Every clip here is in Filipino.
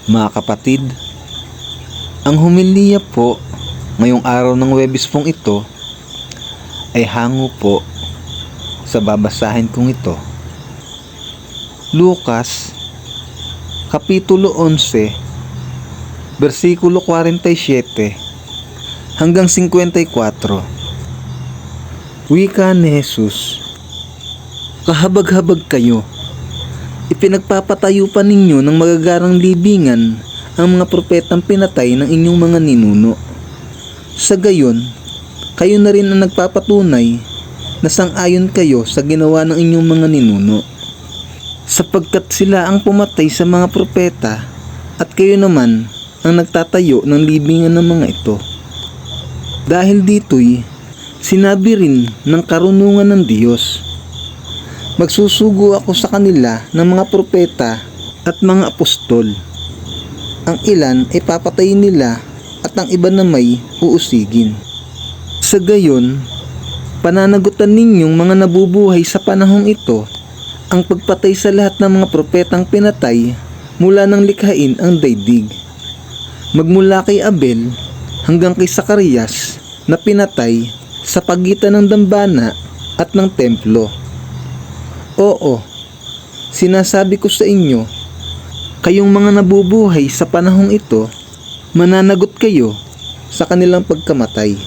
Mga kapatid, ang humilya po ngayong araw ng Huwebes pong ito ay hango po sa babasahin kong ito. Lucas, Kapitulo 11, versikulo 47 hanggang 54. Wika ni Jesus, kahabag-habag kayo. Ipinagpapatayo pa ninyo ng magagarang libingan ang mga propetang pinatay ng inyong mga ninuno. Sa gayon, kayo na rin ang nagpapatunay na sang-ayon kayo sa ginawa ng inyong mga ninuno. Sapagkat sila ang pumatay sa mga propeta at kayo naman ang nagtatayo ng libingan ng mga ito. Dahil dito'y sinabi rin ng karunungan ng Diyos, magsusugo ako sa kanila ng mga propeta at mga apostol. Ang ilan ay papatayin nila at ang iba na may uusigin. Sa gayon, pananagutan ninyong mga nabubuhay sa panahong ito ang pagpatay sa lahat ng mga propetang pinatay mula nang likhain ang daigdig. Magmula kay Abel hanggang kay Zacarias na pinatay sa pagitan ng dambana at ng templo. Oo, sinasabi ko sa inyo, kayong mga nabubuhay sa panahong ito, mananagot kayo sa kanilang pagkamatay.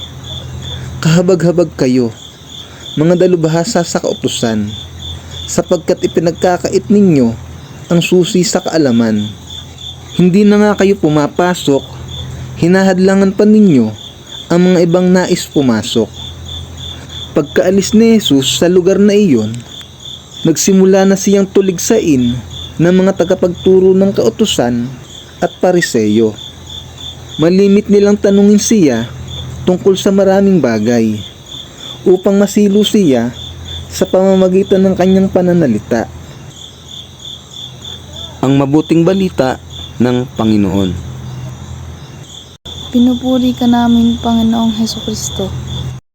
Kahabag-habag kayo, mga dalubhasa sa kautusan, sapagkat ipinagkakait ninyo ang susi sa kaalaman. Hindi na nga kayo pumapasok, hinahadlangan pa ninyo ang mga ibang nais pumasok. Pagkaalis ni Jesus sa lugar na iyon, nagsimula na siyang tuligsain ng mga tagapagturo ng kautusan at pariseyo. Malimit nilang tanungin siya tungkol sa maraming bagay upang masilo siya sa pamamagitan ng kanyang pananalita. Ang mabuting balita ng Panginoon. Pinupuri ka namin, Panginoong Hesukristo.